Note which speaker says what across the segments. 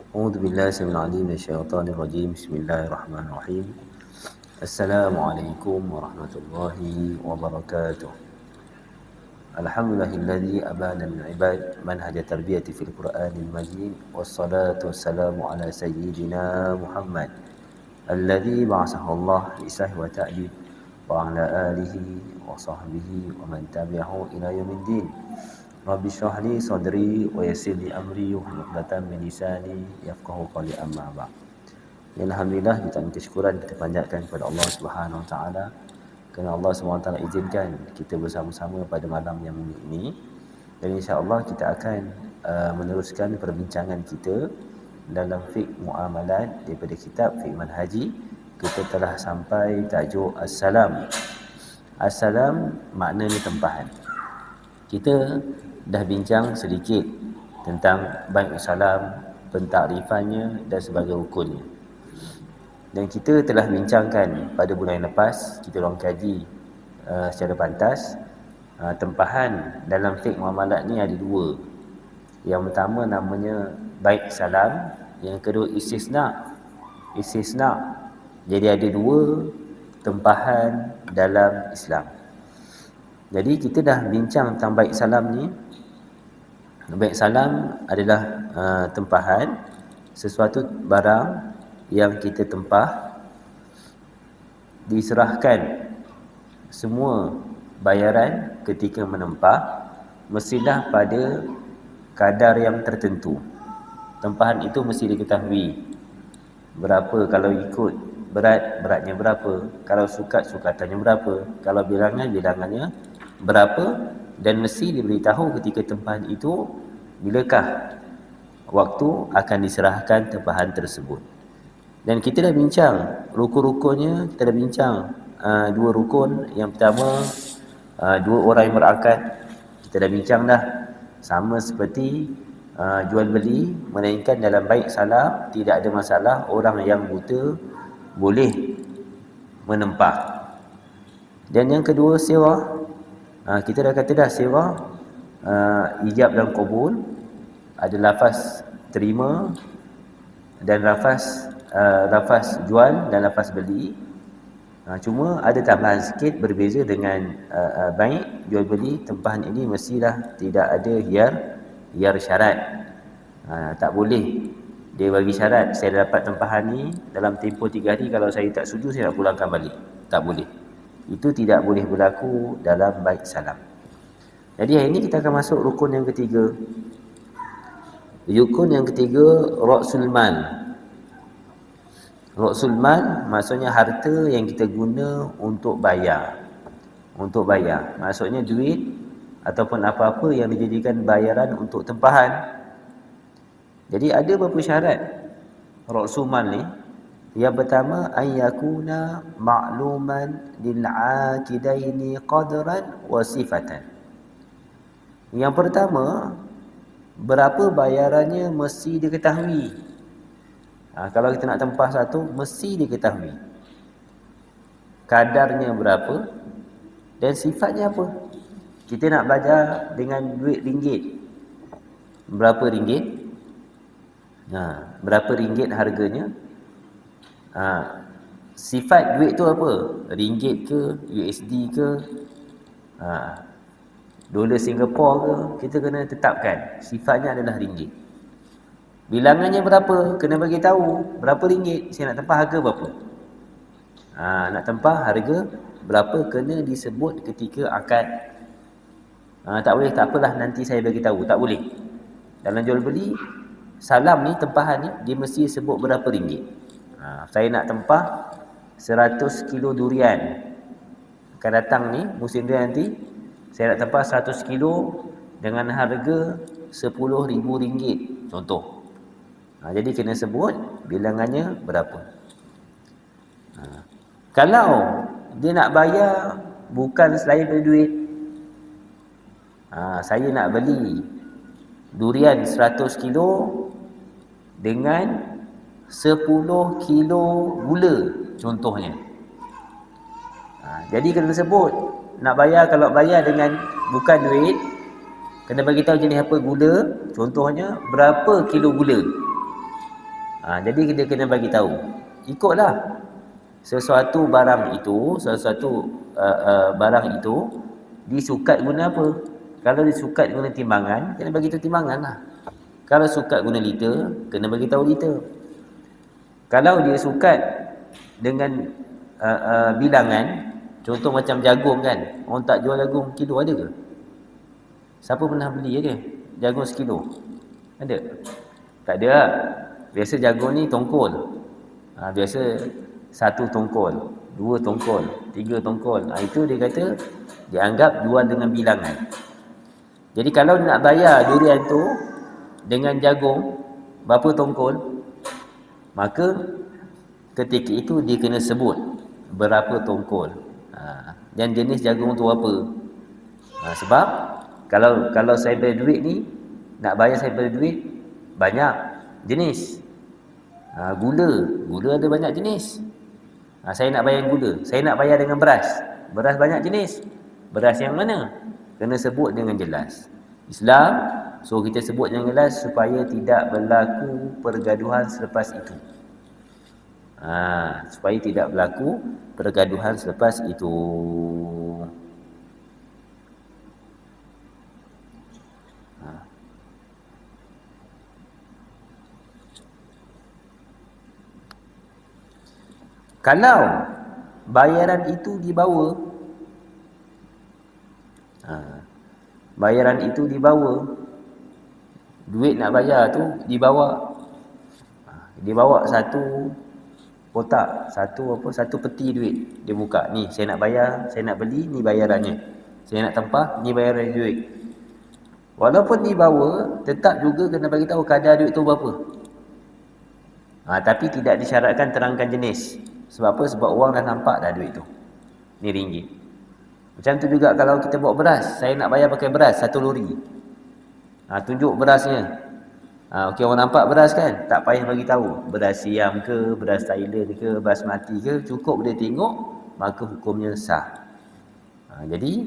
Speaker 1: أعوذ بالله السميع العليم من الشيطان الرجيم. بسم الله الرحمن الرحيم. السلام عليكم ورحمة الله وبركاته. الحمد لله الذي أبان للعباد منهج التربية في القرآن المجيد، والصلاة والسلام على سيدنا محمد الذي بعثه الله لإصلاح وتأديب، وعلى آله وصحبه ومن تبعه إلى يوم الدين. رب اشرح لي صدري ويسر لي أمري واحلل عقدة من لساني يفقهوا قولي. أما بعد. Alhamdulillah, kita minta syukuran, kita panjatkan kepada Allah Subhanahu Wa Taala kerana Allah Subhanahu Wa Taala izinkan kita bersama-sama pada malam yang mulia ini, dan insya-Allah kita akan meneruskan perbincangan kita dalam fiqh muamalat daripada kitab Fiqh Manhaji. Kita telah sampai tajuk As-Salam. As-Salam maknanya tempahan. Kita dah bincang sedikit tentang baik salam, pentakrifannya dan sebagai rukunnya. Dan kita telah bincangkan pada bulan yang lepas, kita orang kaji secara pantas. Tempahan dalam fiqh muamalat ni ada dua. Yang pertama namanya baik salam, yang kedua istisna. Istisna. Jadi ada dua tempahan dalam Islam. Jadi kita dah bincang tentang baik salam ni. Baik salam adalah tempahan sesuatu barang yang kita tempah, diserahkan semua bayaran ketika menempah mestilah pada kadar yang tertentu. Tempahan itu mesti diketahui berapa, kalau ikut beratnya berapa, kalau sukatannya berapa, kalau bilangannya berapa, dan mesti diberitahu ketika tempahan itu bilakah waktu akan diserahkan tempahan tersebut. Dan kita dah bincang rukun-rukunnya. Kita dah bincang dua rukun. Yang pertama, dua orang yang berakad. Kita dah bincang dah. Sama seperti jual beli, melainkan dalam baik salam tidak ada masalah orang yang buta boleh menempah. Dan yang kedua, sewa. Kita dah kata dah, sewa ijab dan qabul, ada lafaz terima dan lafaz jual dan lafaz beli. Cuma ada tambahan sikit, berbeza dengan baik jual beli. Tempahan ini mestilah tidak ada hiar syarat. Tak boleh dia bagi syarat, saya dapat tempahan ni dalam tempoh 3 hari, kalau saya tak setuju saya nak pulangkan balik. Tak boleh. Itu tidak boleh berlaku dalam baik salam. Jadi hari ini kita akan masuk rukun yang ketiga. Rukun yang ketiga, Ra'sul Mal. Ra'sul Mal maksudnya harta yang kita guna untuk bayar. Untuk bayar. Maksudnya duit ataupun apa-apa yang dijadikan bayaran untuk tempahan. Jadi ada beberapa syarat Ra'sul Mal ni. Yang pertama, ayyakuna ma'luman lil'aqidaini qadran wa sifatan. Yang pertama, berapa bayarannya mesti diketahui. Kalau kita nak tempah satu, mesti diketahui kadarnya berapa dan sifatnya apa. Kita nak bayar dengan duit ringgit, berapa ringgit? Berapa ringgit harganya? Sifat duit tu apa? Ringgit ke, USD ke, dolar Singapura ke? Kita kena tetapkan sifatnya adalah ringgit. Bilangannya berapa? Kena bagi tahu berapa ringgit. Saya nak tempah harga berapa? Nak tempah harga berapa kena disebut ketika akad. Tak boleh, tak apalah nanti saya bagi tahu. Tak boleh. Dalam jual beli salam ni, tempahan ni, dia mesti sebut berapa ringgit. Saya nak tempah 100 kilo durian. Akan datang ni musim durian nanti. Saya nak tempah 100 kilo dengan harga RM10,000, contoh. Jadi kena sebut bilangannya berapa. Kalau dia nak bayar bukan selain dari duit, saya nak beli durian 100 kilo dengan 10 kilo gula, contohnya. Jadi kena sebut. Nak bayar, kalau bayar dengan bukan duit, kena bagi tahu jenis apa gula, contohnya berapa kilo gula. Jadi kita kena bagi tahu. Ikutlah sesuatu barang itu, barang itu disukat guna apa? Kalau disukat guna timbangan, kena bagi tahu timbangan lah. Kalau sukat guna liter, kena bagi tahu liter. Kalau dia sukat dengan bilangan, contoh macam jagung kan, orang tak jual jagung kilo, ada ke? Siapa pernah beli ada jagung sekilo? Ada? Tak ada. Biasa jagung ni tongkol. Biasa 1 tongkol, 2 tongkol, 3 tongkol. Itu dia kata dianggap jual dengan bilangan. Jadi kalau nak bayar durian tu dengan jagung berapa tongkol, maka ketika itu dia kena sebut berapa tongkol. Dan jenis jagung tu apa. Sebab kalau saya bayar duit ni, nak bayar saya bayar duit banyak jenis. Gula ada banyak jenis. Saya nak bayar gula, saya nak bayar dengan beras banyak jenis. Beras yang mana? Kena sebut dengan jelas. Islam so kita sebut dengan jelas supaya tidak berlaku pergaduhan selepas itu. Supaya tidak berlaku pergaduhan selepas itu. Kalau bayaran itu dibawa, duit nak bayar tu dibawa satu kotak, satu peti duit dia buka. Ni saya nak bayar, saya nak beli, ni bayarannya. Saya nak tempah, ni bayaran duit. Walaupun dibawa, tetap juga kena bagi tahu kadar duit tu berapa. Tapi tidak disyaratkan terangkan jenis. Sebab apa? Sebab orang dah nampak dah duit tu. Ni ringgit. Macam tu juga kalau kita bawa beras, saya nak bayar pakai beras 1 lori. Tunjuk berasnya. Okey, orang nampak beras kan? Tak payah bagi tahu beras siam ke, beras Thailand ke, basmati ke, cukup dia tengok maka hukumnya sah. Jadi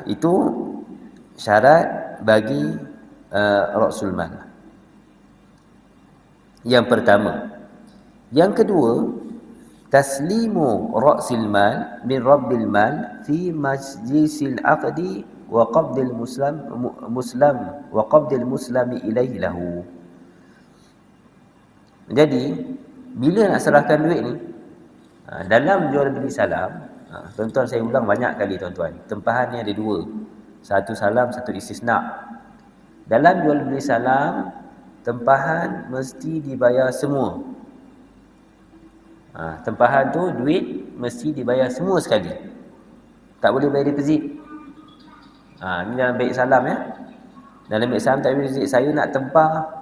Speaker 1: itu syarat bagi Ra'sul Mal. Yang pertama. Yang kedua, taslimu Ra'sil Mal min Rabbil Mal fi majlisil aqdi wa qabdil muslami ilaihi lahu. Jadi bila nak serahkan duit ni, dalam jual beli salam, tuan-tuan saya ulang banyak kali tuan-tuan, tempahan ni ada 2, satu salam, satu istisna. Dalam jual beli salam, tempahan mesti dibayar semua. Tempahan tu duit mesti dibayar semua sekali, tak boleh bayar deposit. Ini dalam baik salam ya. Dalam baik salam tak boleh deposit. Saya nak tempah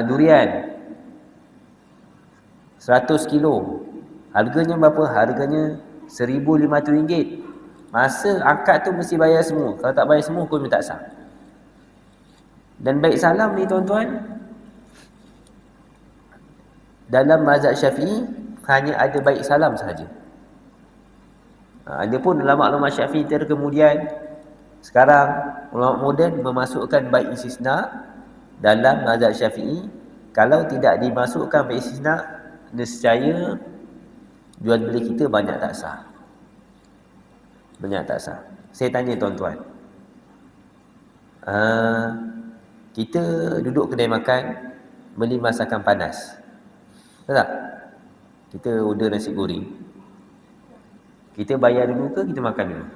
Speaker 1: durian 100 kilo. Harganya berapa? Harganya RM1,500. Masa akad tu mesti bayar semua. Kalau tak bayar semua, hukum tak sah. Dan baik salam ni tuan-tuan, dalam mazhab Syafi'i hanya ada baik salam sahaja. Adapun ulama-ulama Syafi'i kemudian sekarang ulama moden memasukkan baik istisna dalam mazhab Syafi'i. Kalau tidak dimasukkan baik istisna, nescaya jual beli kita banyak tak sah. Saya tanya tuan-tuan, kita duduk kedai makan, beli masakan panas, betul tak? Kita order nasi goreng, kita bayar dulu ke kita makan dulu?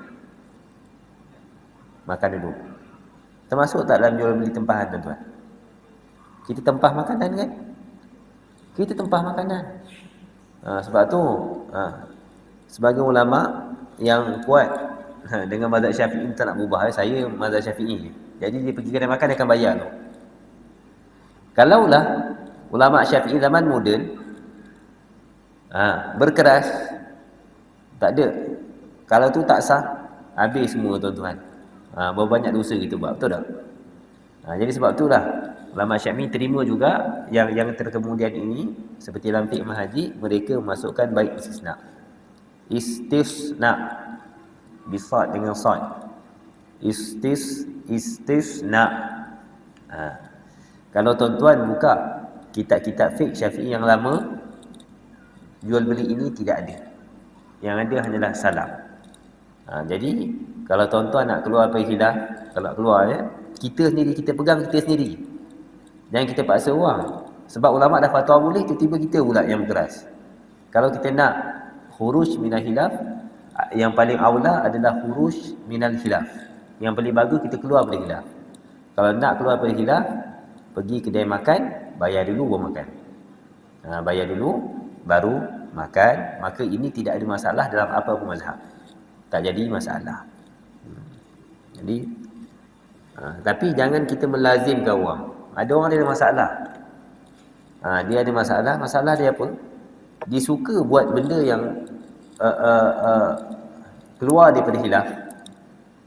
Speaker 1: Makan dulu. Termasuk tak dalam jual beli tempahan tuan-tuan? Kita tempah makanan kan? Kita tempah makanan. Sebab tu sebagai ulama yang kuat dengan mazhab Syafi'i tak nak berubah. Saya mazhab Syafi'i. Jadi dia pergi kedai makan, dia akan bayar tu. Kalaulah ulama Syafi'i zaman moden berkeras, tak ada. Kalau tu tak sah, habis semua tuan-tuan. Berapa banyak dosa kita buat, betul tak? Jadi sebab itulah ulama Syafi'i terima juga yang terkemudian ini, seperti dalam fiqh Haji, mereka memasukkan baik istisna. Istisna bisad dengan sad. Istisna. Kalau tuan-tuan buka kitab-kitab fiqh Syafi'i yang lama, jual beli ini tidak ada. Yang ada hanyalah salam. Jadi kalau tuan-tuan nak keluar daripada khilaf, kalau keluar kita sendiri, kita pegang kita sendiri. Jangan kita paksa orang. Sebab ulama dah fatwa boleh, tiba-tiba kita pula yang berkeras. Kalau kita nak khuruj minal khilaf, yang paling aula adalah khuruj minal khilaf. Yang paling bagus kita keluar daripada khilaf. Kalau nak keluar daripada khilaf, pergi kedai makan, bayar dulu baru makan. Bayar dulu baru makan. Maka ini tidak ada masalah dalam apa pun mazhab. Tak jadi masalah. Jadi tapi jangan kita melazimkan orang. Ada orang dia ada masalah. Dia ada masalah. Masalah dia apa? Dia suka buat benda yang keluar daripada khilaf.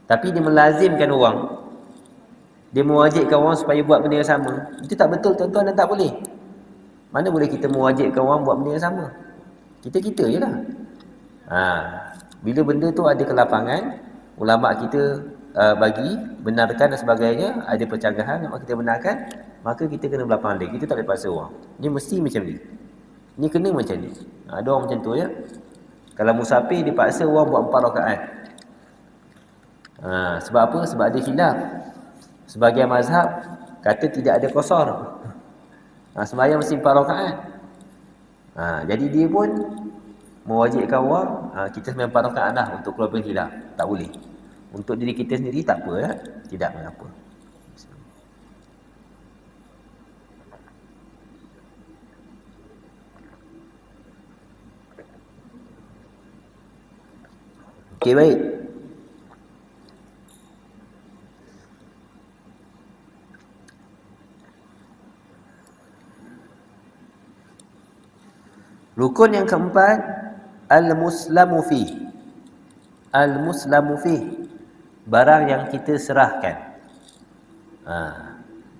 Speaker 1: Tapi dia melazimkan orang. Dia mewajibkan orang supaya buat benda yang sama. Itu tak betul tuan-tuan, dan tak boleh. Mana boleh kita mewajibkan orang buat benda yang sama? Kita-kita je lah. Bila benda tu ada kelapangan, ulama kita bagi, benarkan dan sebagainya, ada percanggahan, maka kita benarkan, maka kita kena berlapang dada. Kita tak boleh paksa orang. Ni mesti macam ni. Ni kena macam ni. Ada orang macam tu ya. Kalau musafir dipaksa orang buat 4 rakaat. Sebab apa? Sebab ada khilaf. Sebagian mazhab kata tidak ada qasar. Sembahyang mesti 4 rakaat. Jadi dia pun mewajibkan orang, kita sembahyang 4 rakaat lah untuk keluar dari khilaf. Tak boleh. Untuk diri kita sendiri tak apa ya. Tidak mengapa. Okey, baik. Rukun yang keempat, al-muslamu fi. Al-muslamu fi, barang yang kita serahkan.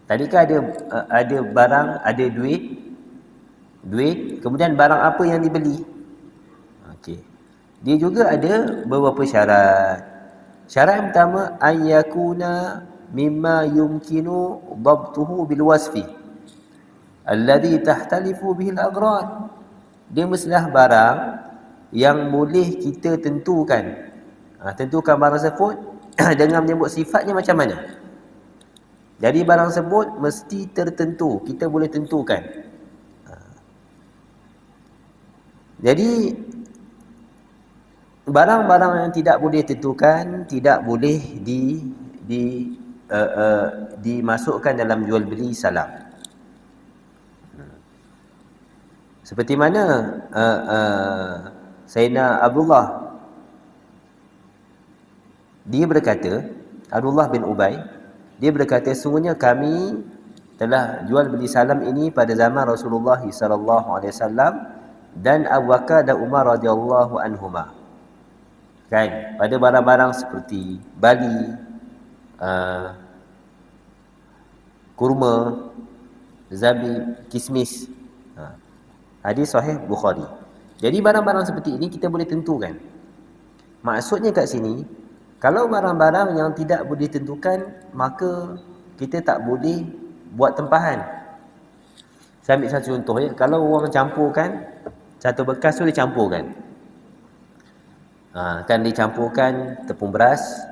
Speaker 1: Tadi kan ada barang, ada duit, kemudian barang apa yang dibeli. Okey. Dia juga ada beberapa syarat. Syarat yang pertama, ayyakuna mimma yumkinu dhabtuhu bil wasfi alladhi tahtalifu bihi al-aghrad. Dia mestilah barang yang boleh kita tentukan. Tentukan barang tersebut dengan menyebut sifatnya macam mana. Jadi barang tersebut mesti tertentu. Kita boleh tentukan. Jadi barang-barang yang tidak boleh tentukan, tidak boleh dimasukkan dalam jual beli salam. Seperti mana Sayyidina Abdullah, dia berkata, Abdullah bin Ubay, dia berkata, sungguhnya kami telah jual beli salam ini pada zaman Rasulullah sallallahu alaihi wasallam dan Abu Bakar dan Umar radhiyallahu anhuma. Kan, pada barang-barang seperti bali, kurma, zabib, kismis. Hadis sahih Bukhari. Jadi barang-barang seperti ini kita boleh tentukan. Maksudnya kat sini, kalau barang-barang yang tidak boleh tentukan, maka kita tak boleh buat tempahan. Saya ambil satu contoh ya. Kalau orang campurkan satu bekas tu, dia campurkan. Kan dicampurkan tepung beras,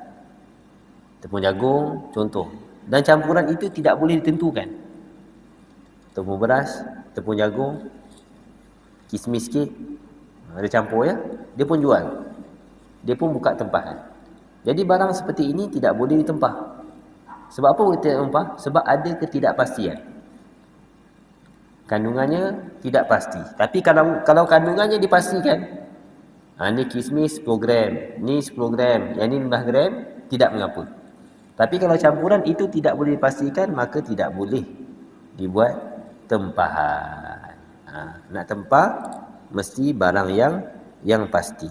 Speaker 1: tepung jagung, contoh. Dan campuran itu tidak boleh ditentukan. Tepung beras, tepung jagung, kismis sikit, ada campur ya. Dia pun jual. Dia pun buka tempahan. Jadi barang seperti ini tidak boleh ditempah. Sebab apa boleh tidak ditempah? Sebab ada ketidakpastian. Kandungannya tidak pasti. Tapi kalau kandungannya dipastikan, ni kismis 10 gram, ni 10 gram, yang ni 15 gram, tidak mengapa. Tapi kalau campuran itu tidak boleh dipastikan, maka tidak boleh dibuat tempahan. Nak tempah mesti barang yang pasti.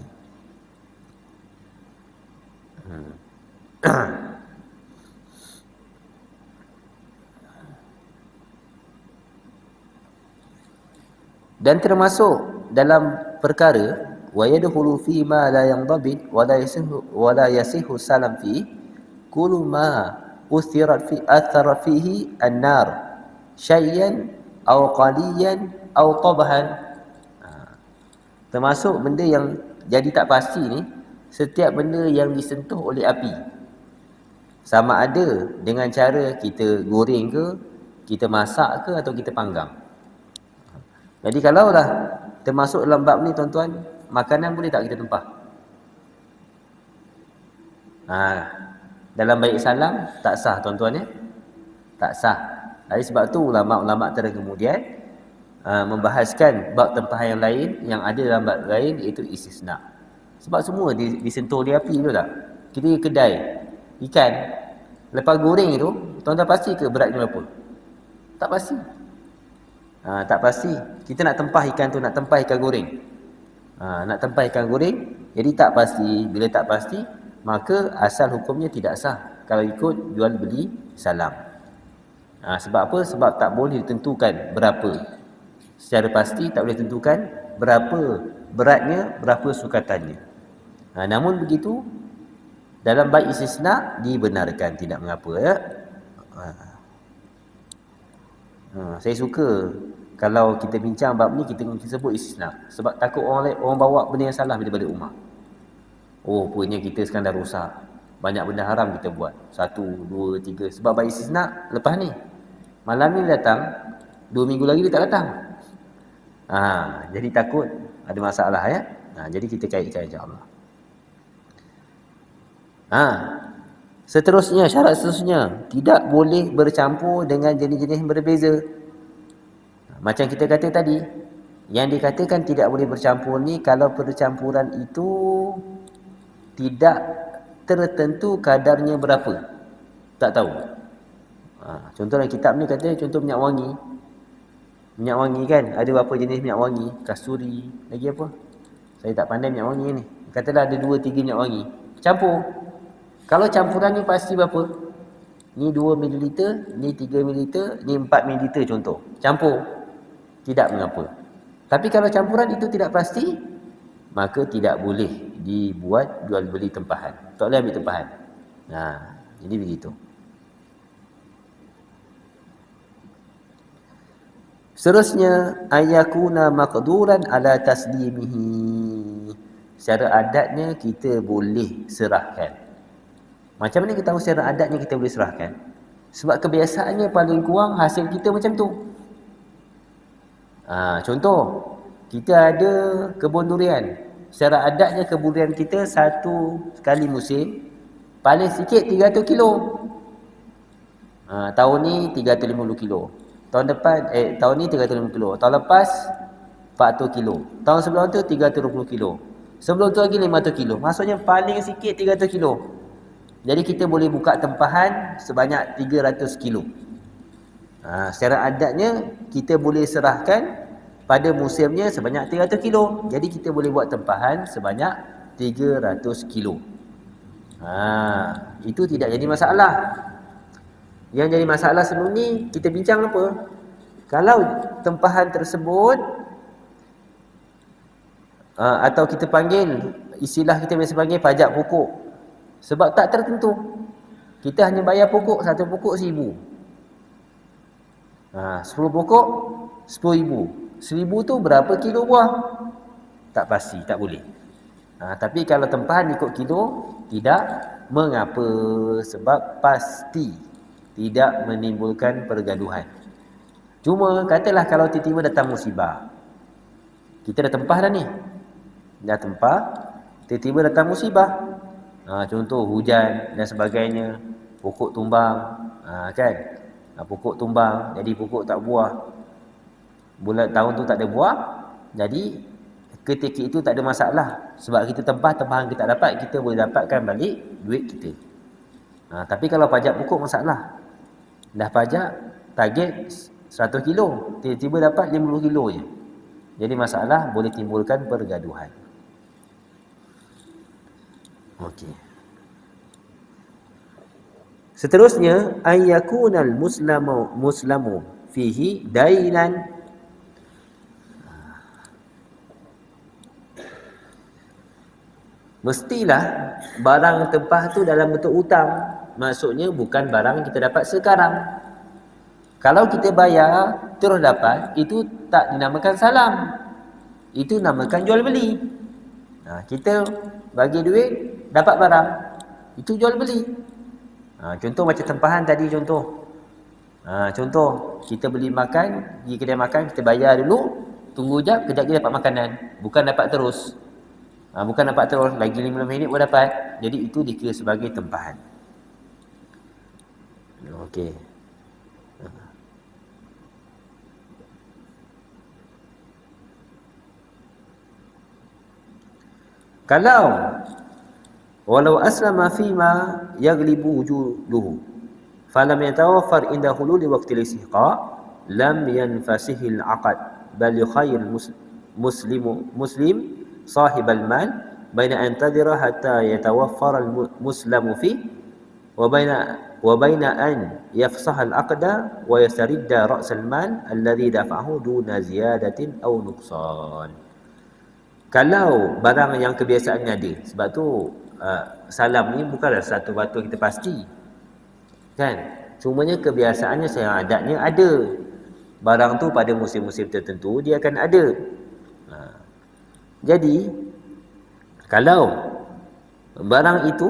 Speaker 1: Dan termasuk dalam perkara wa yadkhulu fi ma la yanḍabit wa la yasihu salam fi kullu ma athara fihi an-nar syai'an au qaliyan au tabhan. Termasuk benda yang jadi tak pasti ni, setiap benda yang disentuh oleh api, sama ada dengan cara kita goreng ke, kita masak ke, atau kita panggang. Jadi kalau dah termasuk dalam bab ni tuan-tuan, makanan boleh tak kita tempah? Dalam baik salam tak sah tuan-tuan ya. Tak sah. Jadi sebab tu ulama-ulama kemudian membahaskan bab tempahan yang lain yang ada dalam bab lain, iaitu istisna. Sebab semua disentuh oleh api, betul tak? Kita pergi kedai ikan, lepas goreng itu, tuan-tuan pasti ke beratnya berapa? Tak pasti. Tak pasti. Kita nak tempah ikan tu, nak tempah ikan goreng. Nak tempah ikan goreng, jadi tak pasti. Bila tak pasti, maka asal hukumnya tidak sah kalau ikut jual beli salam. Sebab apa? Sebab tak boleh ditentukan berapa. Secara pasti tak boleh tentukan berapa beratnya, berapa sukatannya. Namun begitu, dalam bab istisna dibenarkan, tidak mengapa ya. Saya suka kalau kita bincang bab ni, kita sebut istisna. Sebab takut orang bawa benda yang salah bila balik rumah. Oh, punya kita sekarang dah rosak, banyak benda haram kita buat. 1, 2, 3. Sebab bab istisna lepas ni, malam ni datang, 2 minggu lagi dia tak datang. Jadi takut ada masalah ya. Jadi kita kaitkan insya-Allah. Seterusnya, syarat seterusnya, tidak boleh bercampur dengan jenis-jenis yang berbeza. Macam kita kata tadi, yang dikatakan tidak boleh bercampur ni kalau percampuran itu tidak tertentu kadarnya berapa. Tak tahu. Contoh dalam kitab ni kata contoh minyak wangi. Minyak wangi kan, ada berapa jenis minyak wangi? Kasturi, lagi apa? Saya tak pandai minyak wangi ni. Katalah ada 2-3 minyak wangi. Campur. Kalau campuran ni pasti berapa? Ni 2 ml, ni 3 ml, ni 4 ml contoh. Campur. Tidak mengapa. Tapi kalau campuran itu tidak pasti, maka tidak boleh dibuat jual beli tempahan. Tak boleh ambil tempahan. Jadi begitu. Seterusnya, ayakuna maqduran ala taslimihi. Secara adatnya kita boleh serahkan. Macam mana kita tahu secara adatnya kita boleh serahkan? Sebab kebiasaannya paling kurang hasil kita macam tu. Contoh, kita ada kebun durian. Secara adatnya kebun durian kita satu kali musim paling sikit 300 kilo. Tahun ni 350 kilo. Tahun depan tahun ni 350 kilo. Tahun lepas 400 kilo. Tahun sebelum tu 320 kilo. Sebelum tu lagi 500 kilo. Maksudnya paling sikit 300 kilo. Jadi kita boleh buka tempahan sebanyak 300 kilo. Secara adatnya kita boleh serahkan pada musimnya sebanyak 300 kilo. Jadi kita boleh buat tempahan sebanyak 300 kilo. Itu tidak jadi masalah. Yang jadi masalah sebelum ni kita bincang apa? Kalau tempahan tersebut atau kita panggil, istilah kita biasa panggil pajak pokok. Sebab tak tertentu. Kita hanya bayar pokok, satu pokok 1,000. 10 pokok 10,000. 1,000 tu berapa kilo buah? Tak pasti, tak boleh. Tapi kalau tempahan ikut kilo, tidak mengapa, sebab pasti tidak menimbulkan pergaduhan. Cuma katalah kalau tiba-tiba datang musibah. Kita dah tempah dah ni. Dah tempah, tiba-tiba datang musibah. Contoh hujan dan sebagainya, pokok tumbang, kan? Pokok tumbang, jadi pokok tak buah. Bulan tahun tu tak ada buah. Jadi ketika itu tak ada masalah, sebab kita tempah, tempahan kita tak dapat, kita boleh dapatkan balik duit kita. Tapi kalau pajak pokok masalah. Dah pajak target 100 kilo, tiba-tiba dapat 50 kilo je. Jadi masalah, boleh timbulkan pergaduhan. Okey. Seterusnya, ayyakunal muslamu fihi dainan. Mestilah barang tempah tu dalam bentuk hutang. Maksudnya bukan barang yang kita dapat sekarang. Kalau kita bayar terus dapat, itu tak dinamakan salam. Itu namakan jual beli. Kita bagi duit, dapat barang. Itu jual beli. Contoh macam tempahan tadi contoh. Contoh, kita beli makan, pergi kedai makan, kita bayar dulu, tunggu jap, kejap lagi dapat makanan. Bukan dapat terus. Bukan dapat terus, lagi 15 minit pun dapat. Jadi itu dikira sebagai tempahan. Okey. Kalau walau aslama fima yaglibu wujuduhu falam yatawaffar inda hululi waqti al-istiqa lam yanfasihi al-aqd bal yukhayir muslim sahib al-mal baina an tadira hatta yatawaffar al-muslamu fi wa baina an yafsaha al-aqda wa yastaridda ra's al-mal alladhi dafa'ahu duna ziyadatin aw nuqsan. Kalau barang yang kebiasaannya ada, sebab tu salam ni bukanlah satu batu kita pasti, kan? Cumanya kebiasaannya, adatnya ada. Barang tu pada musim-musim tertentu dia akan ada. Jadi kalau barang itu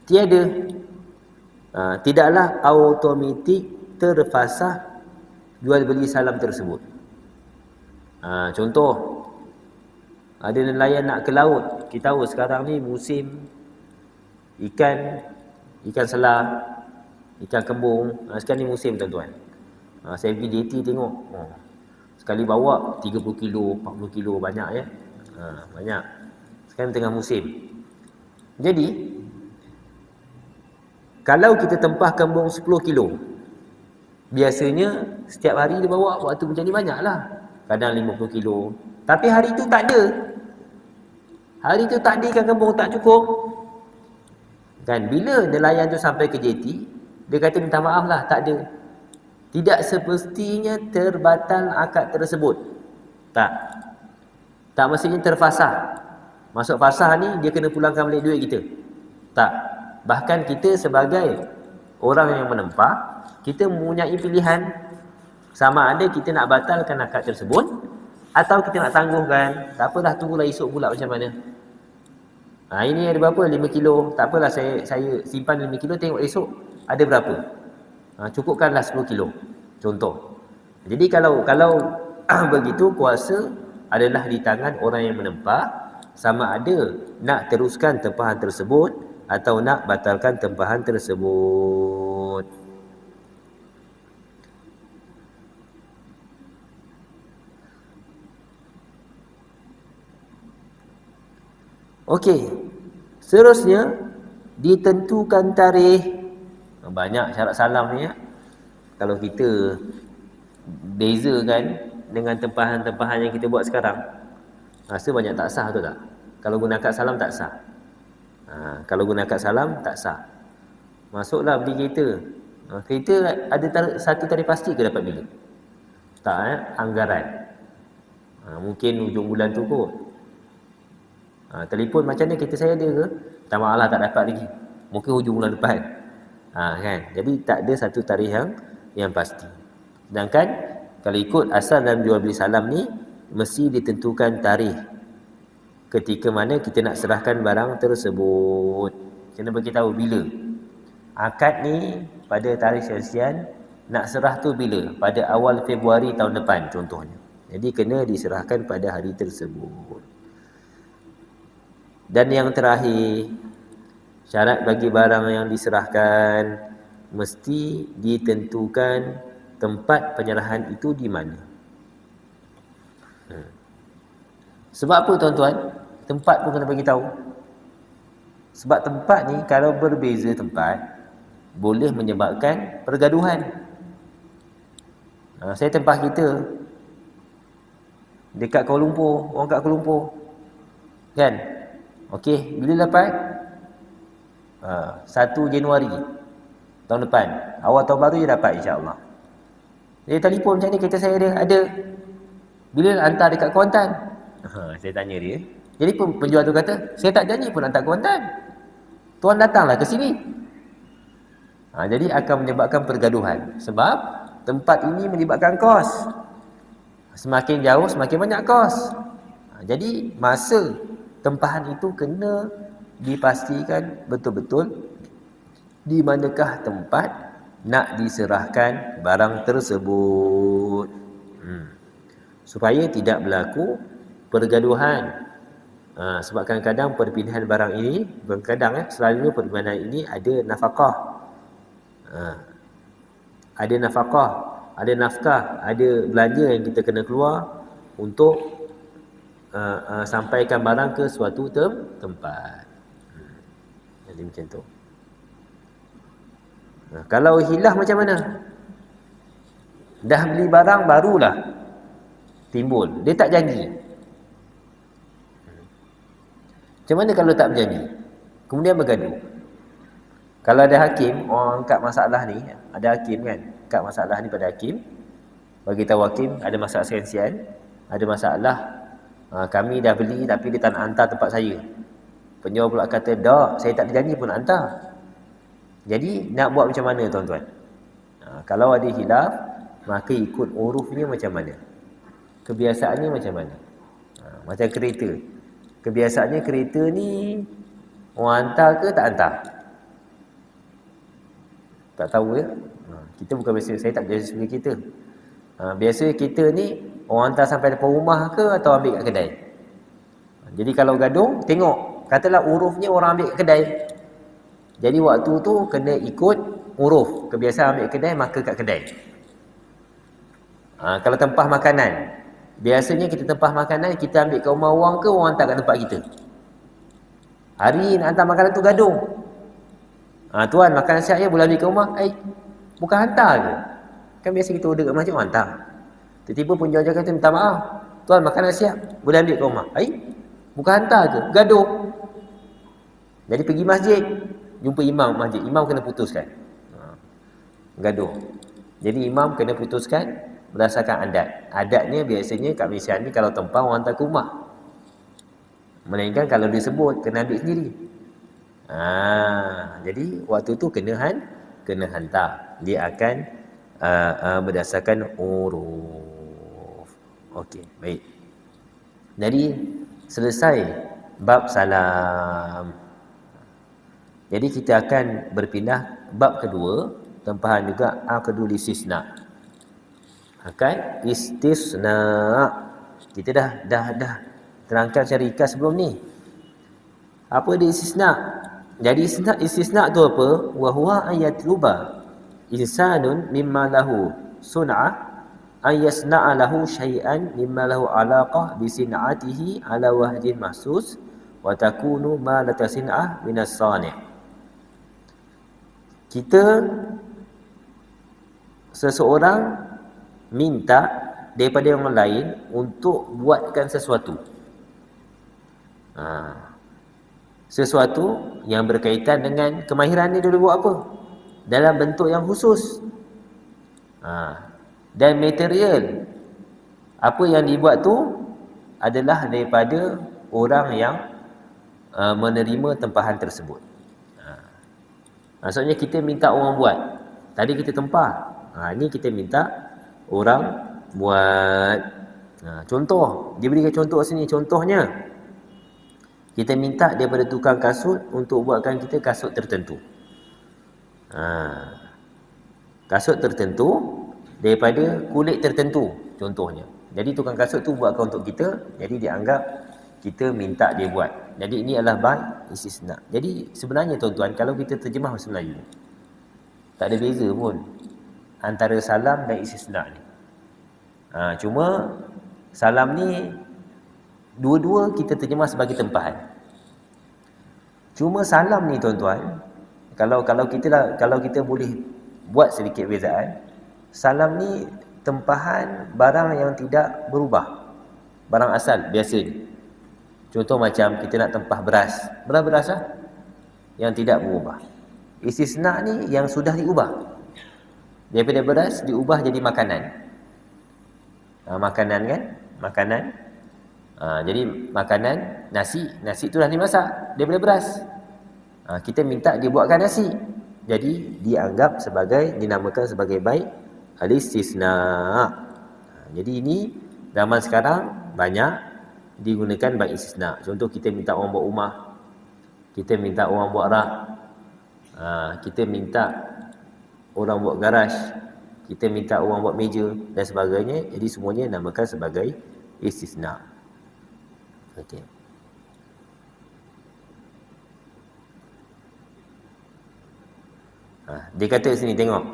Speaker 1: tiada, tidaklah automatik terfasah jual beli salam tersebut. Contoh, ada nelayan nak ke laut. Kita tahu sekarang ni musim ikan selam, ikan kembung. Sekarang ni musim tuan-tuan. Saya pergi JT tengok. Sekali bawa 30 kilo, 40 kilo, banyak ya. Banyak. Sekarang tengah musim. Jadi kalau kita tempah kembung 10 kilo, biasanya setiap hari dia bawa waktu macam ni banyaklah. Kadang 50 kilo. Tapi hari tu tak ada. Hari tu tak ada ikan kembung, tak cukup. Kan bila nelayan tu sampai ke JT, dia kata minta maaf lah, tak ada. Tidak semestinya terbatal akad tersebut. Tak. Tak mestinya terfasah. Masuk fasah ni dia kena pulangkan balik duit kita. Tak. Bahkan kita sebagai orang yang menempah, kita mempunyai pilihan sama ada kita nak batalkan akad tersebut atau kita nak tangguhkan. Tak apalah, tunggulah esok pula macam mana. Ini ada berapa? 5 kilo. Tak apalah, saya simpan 5 kilo, tengok esok ada berapa. Cukupkanlah 10 kilo. Contoh. Jadi kalau begitu, kuasa adalah di tangan orang yang menempah, sama ada nak teruskan tempahan tersebut atau nak batalkan tempahan tersebut. Okey. Seterusnya, ditentukan tarikh. Banyak syarat salam ni ya. Kalau kita bezakan dengan tempahan-tempahan yang kita buat sekarang, rasa banyak tak sah, betul tak? Kalau guna akad salam tak sah. Kalau guna akad salam tak sah. Masuklah beli kereta. Kereta ada satu tarikh pasti ke dapat bila? Tak, anggaran. Mungkin hujung bulan tu kot. Telefon macam ni, kereta saya ada ke? Tak maaf lah, tak dapat lagi. Mungkin hujung bulan depan. Kan? Jadi tak ada satu tarikh yang pasti. Sedangkan kalau ikut asal dalam jual beli salam ni, mesti ditentukan tarikh ketika mana kita nak serahkan barang tersebut. Kena bagi tahu bila. Akad ni pada tarikh sekian, nak serah tu bila? Pada awal Februari tahun depan contohnya. Jadi kena diserahkan pada hari tersebut. Dan yang terakhir, syarat bagi barang yang diserahkan, mesti ditentukan tempat penyerahan itu di mana. Sebab apa tuan-tuan? Tempat pun kena bagi tahu. Sebab tempat ni kalau berbeza tempat, boleh menyebabkan pergaduhan. Saya tempah kita dekat Kuala Lumpur, orang kat Kuala Lumpur, kan? Okey, bila dapat? 1 Januari tahun depan. Awal tahun baru je dapat, insya-Allah. Dia telefon macam ni, kereta saya ada. Bila nak hantar dekat Kuantan? Saya tanya dia. Jadi penjual tu kata, saya tak janji pun hantar Kuantan. Tuan datanglah ke sini. Jadi akan menyebabkan pergaduhan. Sebab tempat ini melibatkan kos. Semakin jauh semakin banyak kos. Jadi masa tempahan itu kena dipastikan betul-betul di manakah tempat nak diserahkan barang tersebut. Supaya tidak berlaku pergaduhan. Sebab kadang-kadang perpindahan barang ini, kadang selalunya perpindahan ini ada nafkah. Ada nafkah, ada nafkah, ada belanja yang kita kena keluar untuk sampaikan barang ke suatu tempat. Jadi macam tu. Kalau hilah macam mana? Dah beli barang barulah timbul, dia tak janji. Macam mana kalau tak berjanji? Kemudian bergaduh. Kalau ada hakim, orang angkat masalah ni, ada hakim kan, angkat masalah ni pada hakim, bagi tahu hakim ada masalah sekian, ada masalah, kami dah beli tapi dia tak nak hantar tempat saya. Penjual pula kata, "Dak, saya tak berjanji pun nak hantar." Jadi nak buat macam mana tuan-tuan? Kalau ada khilaf, maka ikut urufnya macam mana? Kebiasaannya macam mana? Macam kereta. Kebiasaannya kereta ni orang hantar ke tak hantar? Tak tahu ya. Kita bukan biasa, saya tak biasa beli kereta. Biasa kereta ni orang hantar sampai depan rumah ke atau ambil kat kedai? Jadi kalau gaduh, tengok. Katalah urufnya orang ambil kat kedai. Jadi waktu tu kena ikut uruf. Kebiasaan ambil kedai, maka kat kedai. Kalau tempah makanan, biasanya kita tempah makanan, kita ambil kat rumah orang ke orang hantar kat tempat kita? Hari nak hantar makanan tu gaduh. Tuan, makanan siap ya, boleh ambil kat rumah? Bukan hantar ke? Kan biasa kita order kat masjid, orang hantar. Tiba-tiba penjual kata, minta maaf, tuan, makanan siap, boleh ambil kat rumah? Bukan hantar ke? Gaduh. Jadi pergi masjid, jumpa imam masjid, imam kena putuskan. Gaduh. Jadi imam kena putuskan berdasarkan adat. Adatnya biasanya kat Malaysia ni kalau tempah orang hantar ke rumah. Melainkan kalau disebut kena ambil sendiri. Jadi waktu tu kena hantar. Dia akan berdasarkan uruf. Okey, baik. Jadi selesai bab salam. Jadi kita akan berpindah bab kedua, tempahan juga aqdul istisna. Istisna. Kita dah terangkan secara ringkas sebelum ni. Apa dia istisna? Jadi istisna tu apa? Wa huwa ayatluba insanun mimma lahu sun'ah ay yasna'a lahu syai'an mimma lahu alaqah bi sin'atihi ala wahdin mahsus wa takunu ma la tasin'ah min as-sani'. Seseorang minta daripada orang lain untuk buatkan sesuatu. Sesuatu yang berkaitan dengan kemahiran dia dulu buat apa? Dalam bentuk yang khusus. Dan material apa yang dibuat tu adalah daripada orang yang menerima tempahan tersebut. Maksudnya kita minta orang buat. Tadi kita tempah. Ini kita minta orang buat. Contoh, dia berikan contoh sini. Contohnya, kita minta daripada tukang kasut untuk buatkan kita kasut tertentu. Kasut tertentu daripada kulit tertentu contohnya. Jadi tukang kasut tu buatkan untuk kita, jadi dia anggap kita minta dia buat. Jadi ini adalah bab istisna. Jadi sebenarnya tuan-tuan, kalau kita terjemah bahasa Melayu, tak ada beza pun antara salam dan istisna ni. Cuma salam ni dua-dua kita terjemah sebagai tempahan. Cuma salam ni tuan-tuan, kalau kita boleh buat sedikit bezaan, salam ni tempahan barang yang tidak berubah. Barang asal biasanya. Contoh macam kita nak tempah beras. Beras yang tidak berubah. Istisna ni yang sudah diubah. Daripada beras diubah jadi makanan. Makanan kan? Makanan. Jadi makanan nasi tu dah dimasak daripada beras. Kita minta dia buatkan nasi. Jadi dianggap sebagai, dinamakan sebagai bai al-istisna. Jadi ini zaman sekarang banyak digunakan bai istisna. Contoh kita minta orang buat rumah, kita minta orang buat rak, kita minta orang buat garaj, kita minta orang buat meja dan sebagainya. Jadi semuanya namakan sebagai istisna. Okey. Dia kata sini, tengok.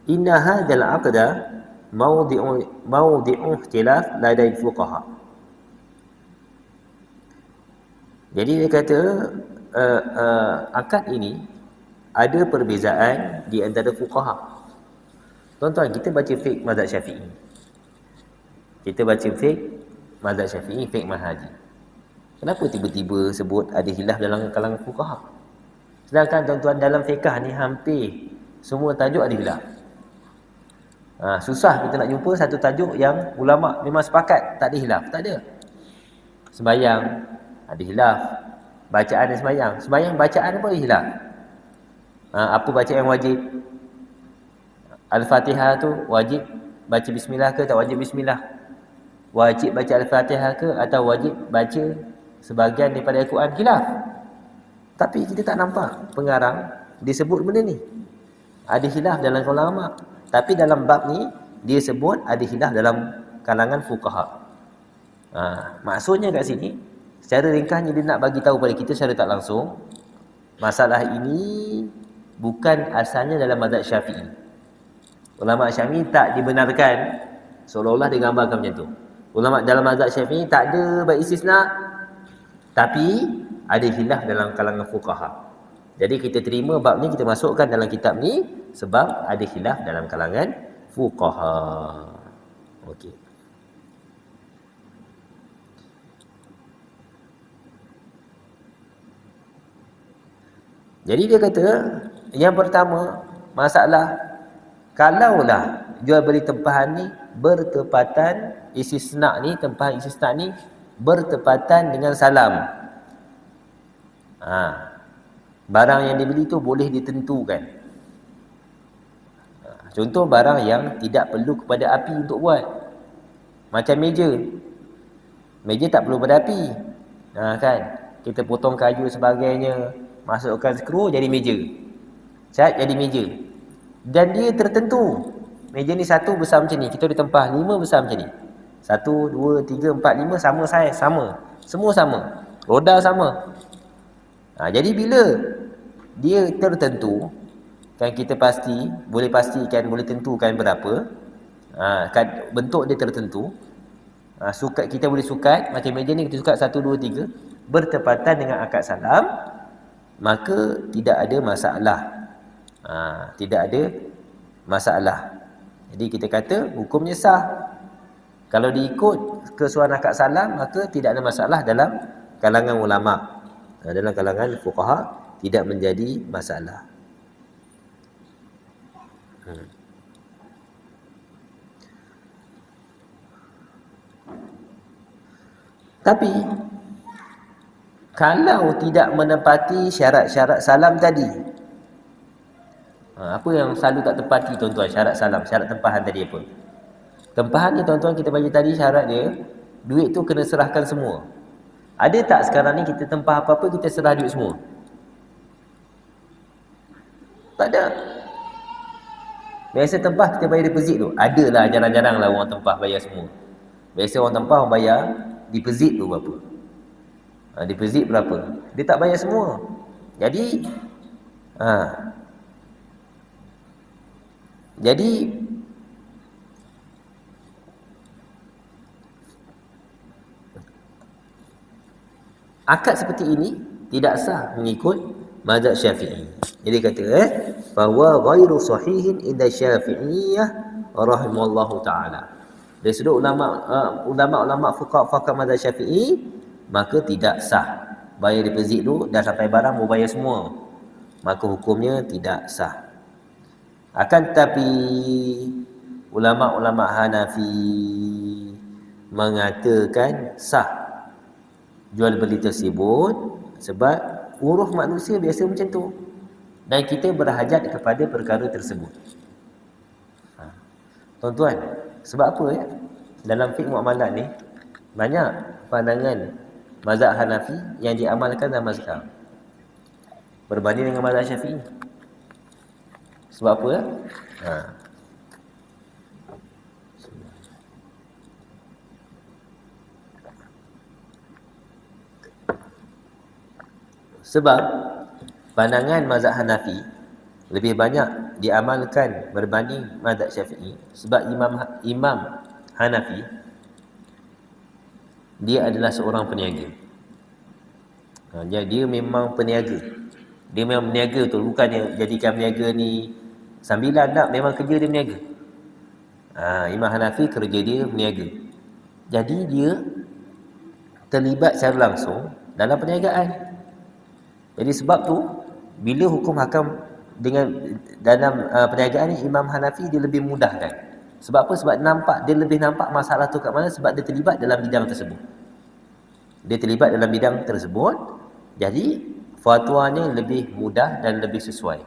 Speaker 1: Inna hadzal aqda mawdi'u ikhtilaf ladai fuqaha. Jadi dia kata akad ini ada perbezaan di antara fuqaha. Tuan-tuan, kita baca fiqh mazhab Syafi'i. Kita baca fiqh mazhab Syafi'i, fiqh Manhaji. Kenapa tiba-tiba sebut ada khilaf dalam kalangan fuqaha? Sedangkan tuan-tuan, dalam fiqh ni hampir semua tajuk ada khilaf. Susah kita nak jumpa satu tajuk yang ulama memang sepakat tak ada khilaf. Tak ada. Sembayang ada khilaf. Bacaan dan sembayang. Sembayang bacaan apa ada khilaf? Apa bacaan yang wajib? Al-Fatihah tu wajib baca bismillah ke tak wajib bismillah? Wajib baca Al-Fatihah ke atau wajib baca sebahagian daripada Al-Quran? Khilaf. Tapi kita tak nampak pengarang disebut benda ni. Ada khilaf dalam kalangan ulama. Tapi dalam bab ni dia sebut ada khilaf dalam kalangan fuqaha. Maksudnya kat sini secara ringkasnya dia nak bagi tahu pada kita secara tak langsung, masalah ini bukan asalnya dalam mazhab Syafi'i. Ulama Syafi'i tak dibenarkan, seolah-olah dia gambarkan macam tu. Ulama dalam mazhab Syafi'i tak ada bai istisna, tapi ada khilaf dalam kalangan fuqaha. Jadi kita terima bab ni, kita masukkan dalam kitab ni sebab ada khilaf dalam kalangan fuqaha. Okey. Jadi dia kata, yang pertama, masalah kalaulah jual beli tempahan ni bertepatan, istisna ni, tempahan istisna ni bertepatan dengan salam. Barang yang dibeli tu boleh ditentukan. Contoh barang yang tidak perlu kepada api untuk buat. Macam meja. Meja tak perlu pada api. Kan? Kita potong kayu sebagainya, masukkan skru jadi meja. Cat jadi meja. Dan dia tertentu. Meja ni satu besar macam ni, kita ditempah 5 besar macam ni. 1, 2, 3, 4, 5 sama saiz, sama. Semua sama. Roda sama. Jadi bila dia tertentu, kan kita boleh pastikan, boleh tentukan berapa. Kan bentuk dia tertentu. Sukat kita boleh sukat, macam meja ni kita sukat 1, 2, 3 bertepatan dengan akad salam, maka tidak ada masalah. Tidak ada masalah. Jadi kita kata hukumnya sah. Kalau diikut kesesuaian akad salam, maka tidak ada masalah dalam kalangan ulama. Dalam kalangan fuqaha tidak menjadi masalah. Tapi kalau tidak menepati syarat-syarat salam tadi, apa yang selalu tak tepati tuan-tuan? Syarat salam, syarat tempahan tadi apa? Tempahan ni tuan-tuan kita bagi tadi syarat dia, duit tu kena serahkan semua. Ada tak sekarang ni kita tempah apa-apa kita serah duit semua? Tak ada. Biasa tempah kita bayar deposit tu. Adalah jarang-jarang lah orang tempah bayar semua. Biasa orang tempah orang bayar deposit tu berapa? Deposit berapa? Dia tak bayar semua. Jadi akad seperti ini tidak sah mengikut mazhab Syafi'i. Jadi kata bahwa ghairu sahihin inda Syafi'iyah rahimallahu taala. Dari sudut ulama fuqaha mazhab Syafi'i, maka tidak sah. Bayar deposit tu dah sampai barang mau bayar semua, maka hukumnya tidak sah. Akan tetapi ulama-ulama Hanafi mengatakan sah jual beli tersebut sebab uruf manusia biasa macam tu. dan kita berhajat kepada perkara tersebut. Tuan-tuan, sebab apa ya? Dalam fiqh muamalat ni banyak pandangan mazhab Hanafi yang diamalkan zaman sekarang berbanding dengan mazhab Syafi'i. Sebab apa ya? Sebab pandangan mazhab Hanafi lebih banyak diamalkan berbanding mazhab Syafi'i. Sebab Imam Hanafi dia adalah seorang peniaga. Jadi dia memang peniaga. Dia memang peniaga tu, bukan dia jadikan peniaga ni sambilan, tak, memang kerja dia peniaga. Imam Hanafi kerja dia peniaga. Jadi dia terlibat secara langsung dalam perniagaan. Jadi sebab tu bila hukum hakam dengan dalam perniagaan ni, Imam Hanafi dia lebih mudahkan. Sebab apa? Sebab dia lebih nampak masalah tu kat mana, sebab dia terlibat dalam bidang tersebut. Jadi fatwanya lebih mudah dan lebih sesuai.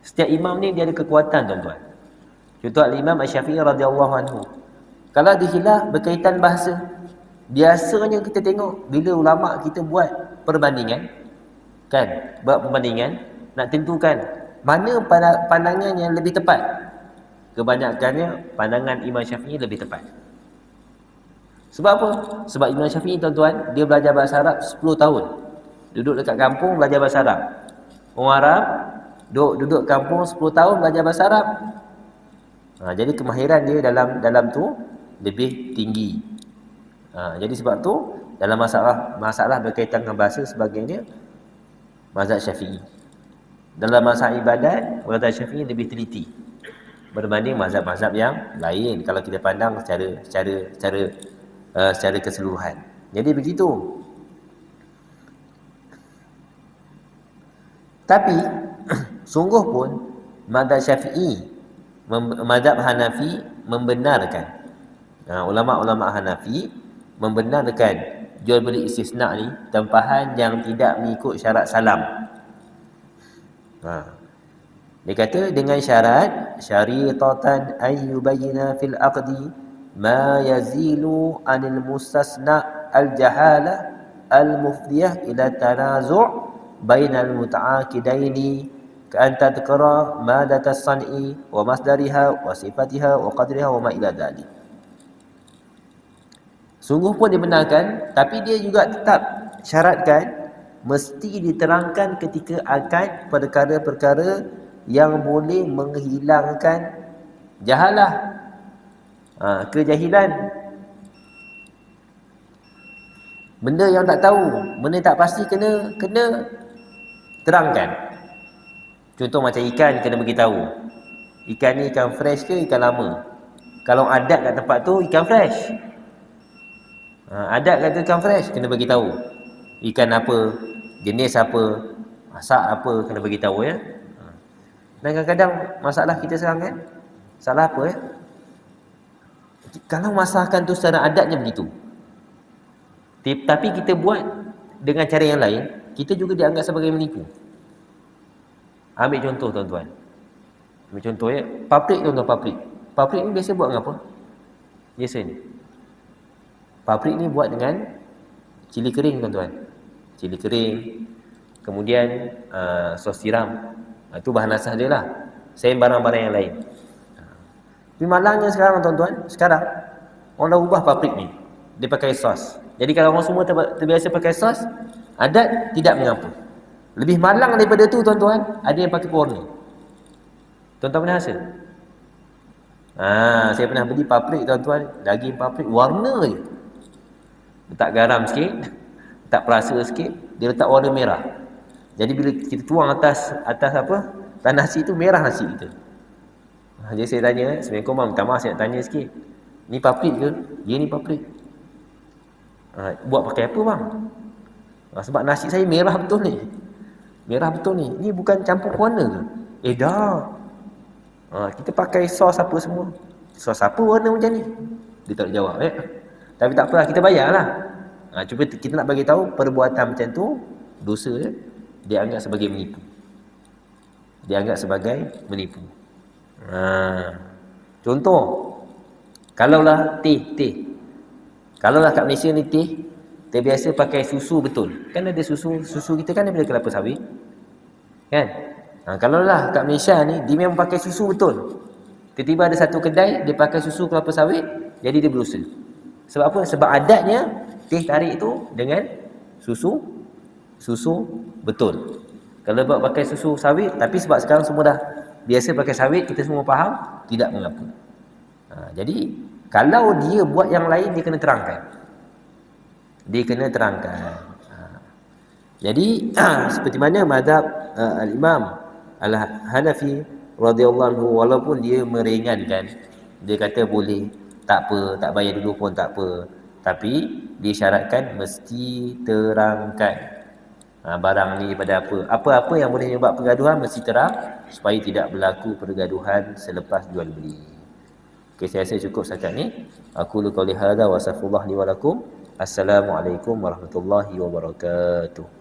Speaker 1: Setiap imam ni dia ada kekuatan, tuan-tuan. Contoh Imam Asy-Syafi'i radhiyallahu anhu. Kalau ada khilaf berkaitan bahasa, biasanya kita tengok bila ulama kita buat perbandingan, kan? Buat perbandingan nak tentukan mana pandangan yang lebih tepat. Kebanyakannya pandangan Imam Syafi'i lebih tepat. Sebab apa? Sebab Imam Syafi'i, tuan-tuan, dia belajar bahasa Arab 10 tahun. Duduk dekat kampung belajar bahasa Arab. Orang Arab duduk kampung 10 tahun belajar bahasa Arab. Jadi kemahiran dia dalam tu lebih tinggi. Jadi sebab tu dalam masalah berkaitan dengan bahasa sebagainya, mazhab Syafi'i. Dalam masalah ibadat, mazhab Syafi'i lebih teliti berbanding mazhab-mazhab yang lain kalau kita pandang secara keseluruhan. Jadi begitu. Tapi sungguh pun mazhab Syafi'i, mazhab Hanafi membenarkan, ulama-ulama Hanafi membenarkan jual beli istisna ni tempahan yang tidak mengikut syarat salam. Dia kata dengan syarat syaritatan ayyubayyana fil aqdi ma yazilu anil mustasna al jahala al mufdiyah ila tanazu' bainal muta'aqidaini ka an tadhkura madatas san'i wa masdariha wa sifatiha wa qadriha wa ma ila dhalik. Sungguh pun dibenarkan, tapi dia juga tetap syaratkan mesti diterangkan ketika akad perkara-perkara yang boleh menghilangkan jahalah, kejahilan. Benda yang tak tahu, benda tak pasti kena terangkan. Contoh macam ikan, kena beritahu ikan ni ikan fresh ke ikan lama. Kalau adat kat tempat tu ikan fresh, adat kata ikan fresh, kena beritahu ikan apa, jenis apa, masak apa, kena beritahu ya. Dan kadang-kadang masalah kita sekarang kan, salah apa ya? Kalau masakan tu secara adatnya begitu, tapi kita buat dengan cara yang lain, kita juga dianggap sebagai menipu. Ambil contoh, tuan-tuan. Ambil contoh ya, paprik, tuan-tuan, paprik. Paprik ni biasa buat dengan apa? Biasa ni. Paprik ni buat dengan cili kering, tuan-tuan. Cili kering, kemudian sos tiram. Itu bahan asas dia lah. Selain barang-barang yang lain. Tapi malangnya sekarang, tuan-tuan, sekarang orang dah ubah paprik ni. Dia pakai sos. Jadi kalau orang semua terbiasa pakai sos, adat tidak mengapa. Lebih malang daripada tu, tuan-tuan, ada yang pakai pewarna. Tuan-tuan pernah rasa? Saya pernah beli paprik, tuan-tuan, daging paprik warna je. Letak garam sikit, letak perasa sikit, dia letak warna merah. Jadi bila kita tuang atas apa, tanah nasi tu, merah nasi kita. Jadi saya tanya, Assalamualaikum, minta maaf saya nak tanya sikit. Ni paprik ke? Ya, ni paprik. Buat pakai apa, bang? Sebab nasi saya merah betul ni. Merah betul ni. Ni bukan campur warna ke? Dah. Kita pakai sos apa semua. Sos apa warna macam ni? Dia tak jawab Tapi tak apalah, kita bayarlah. Cuba kita nak bagi tahu perbuatan macam tu dosa dia anggap sebagai menipu. Dia anggap sebagai menipu. Contoh, kalaulah teh. Kalaulah kat Malaysia ni teh biasa pakai susu betul. Kan ada susu kita kan daripada kelapa sawit. Kan? Kalaulah kat Malaysia ni dia memang pakai susu betul. Tiba-tiba ada satu kedai dia pakai susu kelapa sawit, jadi dia berdosa. Sebab apa? Sebab adatnya teh tarik tu dengan susu betul. Kalau buat pakai susu sawit, tapi sebab sekarang semua dah biasa pakai sawit, kita semua faham, tidak mengapa. Jadi kalau dia buat yang lain, dia kena terangkan. Jadi seperti mana mazhab al-Imam Al-Hanafi radhiyallahu anhu, walaupun dia meringankan, dia kata boleh, tak apa, tak bayar dulu pun tak apa, tapi disyaratkan mesti terangkan barang ni pada apa yang boleh menyebab pergaduhan mesti terang, supaya tidak berlaku pergaduhan selepas jual beli. Okay, saya rasa cukup setakat ni. Aku qauli hadza wa astaghfirullah li wa lakum. Assalamualaikum warahmatullahi wabarakatuh.